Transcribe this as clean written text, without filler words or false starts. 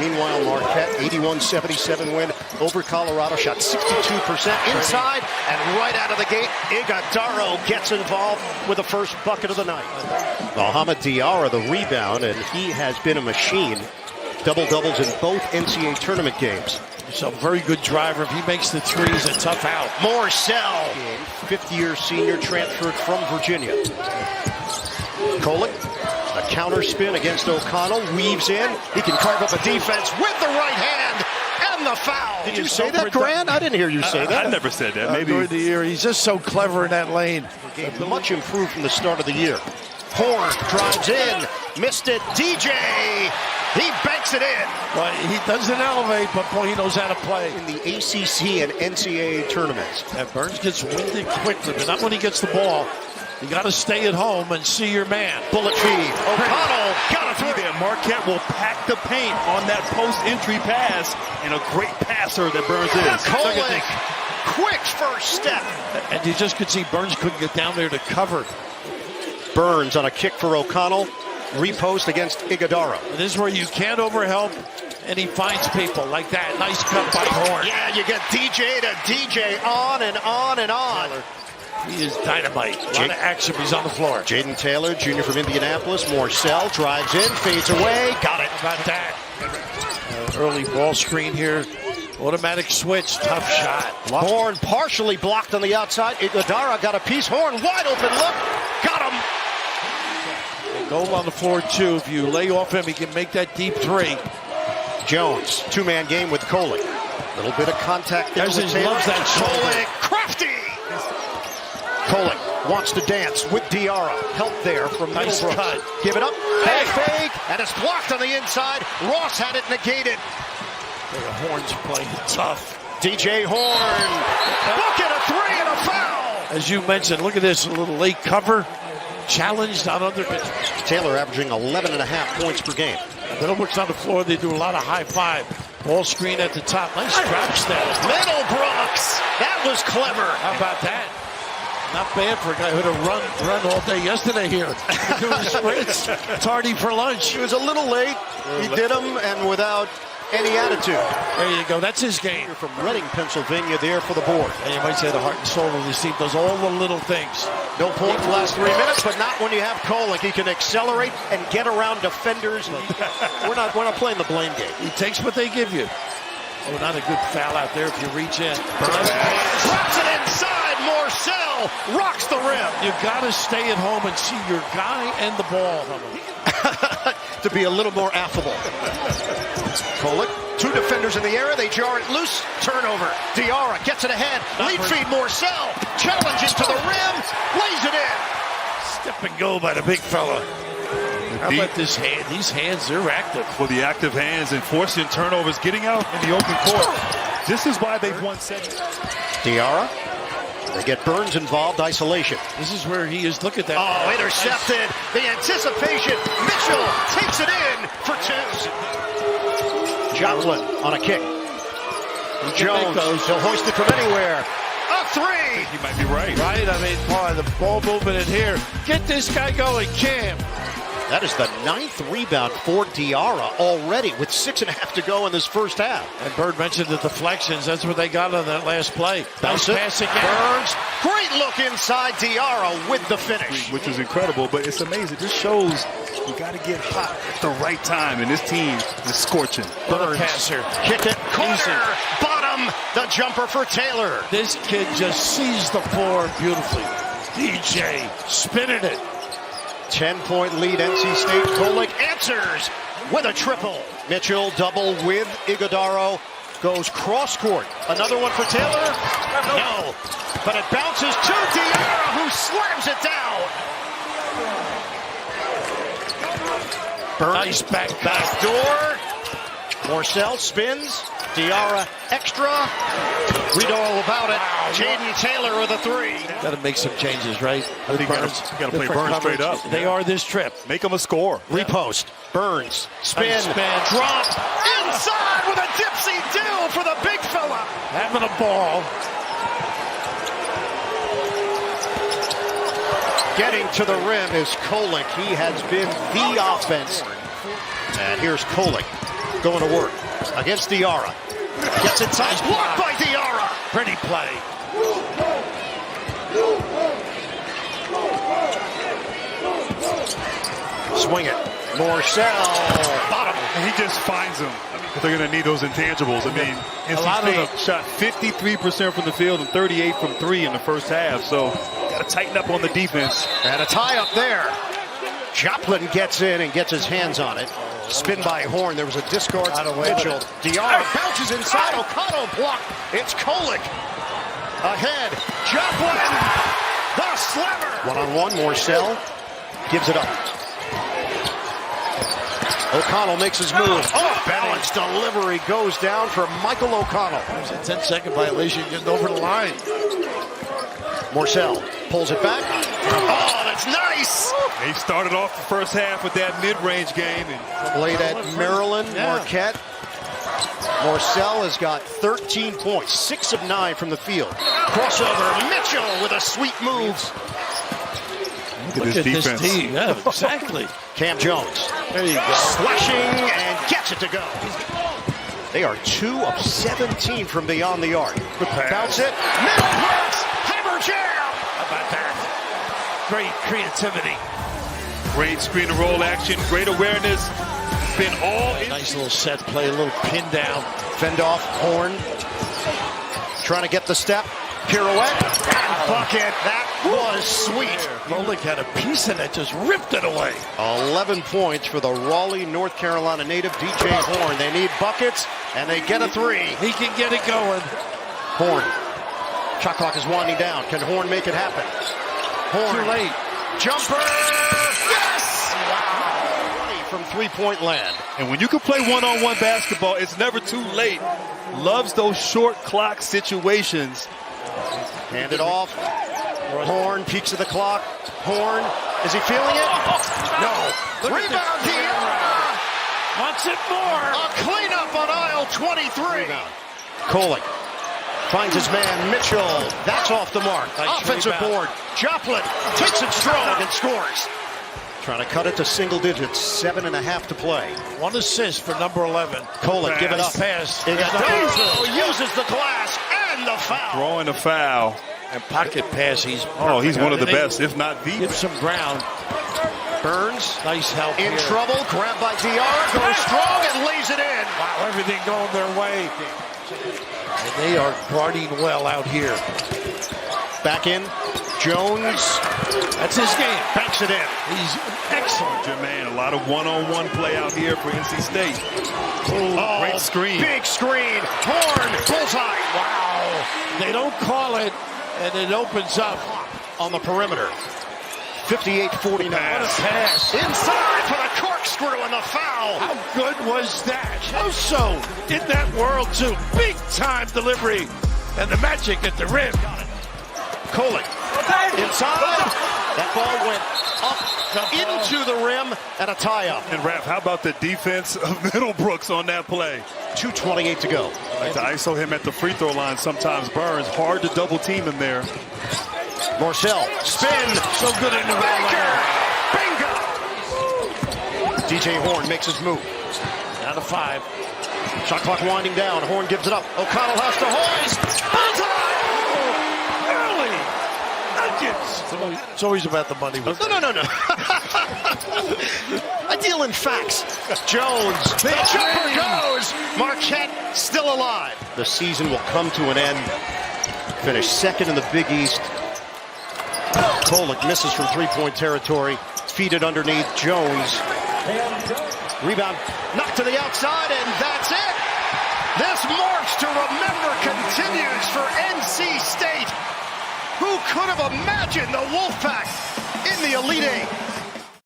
Meanwhile, Marquette, 81-77 win over Colorado. Shot 62% inside, and right out of the gate, Iguodaro gets involved with the first bucket of the night. Mohamed Diarra, the rebound, and he has been a machine. Double-doubles in both NCAA tournament games. He's a very good driver. If he makes the threes, a tough out. Morcell, fifth-year senior transferred from Virginia. Kolek, a counter spin against O'Connell, weaves in. He can carve up a defense with the right hand and the foul. Did you say that, Grant? I didn't hear you say that. I never said that. Maybe during the year, he's just so clever in that lane. Much improved from the start of the year. Horn drives in, missed it. DJ, he banks it in. Well, he doesn't elevate, but boy, he knows how to play. In the ACC and NCAA tournaments. And Burns gets winded quickly, but not when he gets the ball. You got to stay at home and see your man. Bullet feed. O'Connell got a three. there. Marquette will pack the paint on that post-entry pass, and a great passer that Burns is. Kolek, quick first step. And you just could see Burns couldn't get down there to cover. Burns on a kick for O'Connell. Repost against Iguodaro. And this is where you can't overhelp, and he finds people like that. Nice cut by Horn. Yeah, you get DJ to DJ on and on and on. He is dynamite. A lot of action. He's on the floor. Jaden Taylor, junior from Indianapolis. Morcell drives in, fades away. Got it. How about that? Early ball screen here. Automatic switch. Tough shot. Horn partially blocked on the outside. Iguodaro got a piece. Horn wide open look. Got him. Goal on the floor, too. If you lay off him, he can make that deep three. Jones, two-man game with Kolek. Little bit of contact there. He loves that Kolek, crafty. Kolek wants to dance with Diarra. Help there from Nice Middlebrooks. cut. Give it up. Fake, and it's blocked on the inside. Ross had it negated. The Horn's playing tough. DJ Horn. Bucket, a three, and a foul. As you mentioned, look at this. A little late cover. Challenged on under. Taylor averaging 11.5 points per game. Middlebrooks on the floor. They do a lot of high five. Ball screen at the top. Nice drop step. Middlebrooks. That was clever. How about that? Not bad for a guy who had a run all day yesterday here. Doing sprints. Tardy for lunch. He was a little late. He did them, and without any attitude. There you go. That's his game. From Reading, Pennsylvania, there for the board. And you might say the heart and soul of this team does all the little things. No point for the last 3 minutes, but not when you have Kolek. He can accelerate and get around defenders. We're not playing the blame game. He takes what they give you. Oh, not a good foul out there if you reach in. Drops it inside. Morcell rocks the rim. You got to stay at home and see your guy and the ball. To be a little more affable. Kolek, two defenders in the area. They jar it loose. Turnover. Diarra gets it ahead. Lead feed Morcell. Challenges to the rim. Lays it in. Step and go by the big fella. How about this hand? These hands, they're active. For the active hands and forcing turnovers, getting out in the open court. This is why they've won 7. Diarra. They get Burns involved. Isolation. This is where he is. Look at that. Oh, intercepted. The anticipation. Mitchell takes it in for 2. Joplin on a kick. Jones. He'll hoist it from anywhere. A 3. He might be right. Right? I mean, boy, the ball movement in here. Get this guy going, Cam. That is the 9th rebound for Diarra already with 6.5 to go in this first half. And Bird mentioned the deflections. That's what they got on that last play. Nice pass again. Burns. Great look inside Diarra with the finish. Which is incredible, but it's amazing. This shows you got to get hot at the right time, and this team is scorching. Burns. Passer. Kick it. Corner. Bottom. The jumper for Taylor. This kid just sees the floor beautifully. DJ spinning it. 10-point lead, NC State. Kolek answers with a triple. Mitchell double with Iguodaro. Goes cross court. Another one for Taylor. No. But it bounces to Diarra, who slams it down. Burns. Nice back door. Morcell spins. Diarra extra. Read all about it. Wow. Jaden Taylor with a 3. Got to make some changes, right? I think you got to play Burns straight up. They are this trip. Make them a score. Repost. Burns. Spin. Nice Drop. Inside with a dipsy-do for the big fella. Having a ball. Getting to the rim is Kolek. He has been the offense. And here's Kolek. going to work against Diarra. Gets inside. Blocked by Diarra. Pretty play. Swing it. Morcell. Bottom. And he just finds them. They're going to need those intangibles. I mean, NC State shot 53% from the field and 38 from 3 in the first half. So got to tighten up on the defense. And a tie up there. Joplin gets in and gets his hands on it. Spin by Horn. There was a discard to Mitchell. Diarra bounces inside. O'Connell blocked. It's Kolick. Ahead. Joplin. The slammer. One-on-one. Morcell gives it up. O'Connell makes his move. Off-balance delivery goes down for Michael O'Connell. There's a 10-second violation getting over the line. Morcell pulls it back. Oh, that's nice. They started off the first half with that mid-range game. Played at Maryland, Marquette. Morcell has got 13 points, 6 of 9 from the field. Crossover, Mitchell with a sweet move. Look at this defense. Team. Yeah, exactly. Cam Jones. There you go. Slashing and gets it to go. They are 2 of 17 from beyond the arc. Bounce it. Middle pass. Hammer jam. How about that? Great creativity. Great screen and roll action. Great awareness. Been all in. Nice little set play. A little pin down. Fend off. Horn. Trying to get the step. Pirouette. And bucket. That was sweet. Kolick had a piece of it, just ripped it away. 11 points for the Raleigh, North Carolina native DJ Horn. They need buckets, and they get a 3. He can get it going. Horn. Shot clock is winding down. Can Horn make it happen? Horn. Too late. Jumper. Yes! Wow. From three-point land. And when you can play one-on-one basketball, it's never too late. Loves those short clock situations. Hand it off. Horn peeks at the clock. Horn, is he feeling it? No. Rebound here. Wants it more. A cleanup on aisle 23. Kolick finds his man Mitchell. That's off the mark. Nice offensive rebound. board. Joplin takes it strong and scores. Trying to cut it to single digits. 7.5 to play. 1 assist for number 11. Kolick, give it up. Pass. Iguodala uses the glass and the foul. Throwing a foul. And pocket pass. He's one of the best, if not the Give best. some ground. Burns. Nice help In here. trouble. Grabbed by Diarra. Goes strong and lays it in. Wow, everything going their way. And they are guarding well out here. Back in. Jones. That's his game. Banks it in. He's excellent. Jermaine, a lot of one-on-one play out here for NC State. Oh, great screen. Big screen. Horn. Bullseye. Wow. They don't call it, and it opens up On the perimeter. 58-49. What a pass. Inside for the corkscrew and the foul. How good was that? Also in that world, too. Big time delivery. And the magic at the rim. Kolick. Inside. That ball went up into the rim and a tie-up. And Raph, how about the defense of Middlebrooks on that play? 2:28 to go. Like to ISO him at the free throw line sometimes burns. Hard to double team him there. Morcell. Spin. So good in the Baker. Bingo. DJ Horn makes his move. Down to 5. Shot clock winding down. Horn gives it up. O'Connell has to hoist. Bullseye. Early. Nuggets. It's always about the money. No. I deal in facts. Jones. The jumper goes. Marquette still alive. The season will come to an end. Finished second in the Big East. Kolick misses from three-point territory. Feed it underneath. Jones. Rebound. Knocked to the outside, and that's it. This march to remember continues for NC State. Who could have imagined the Wolfpack in the Elite Eight?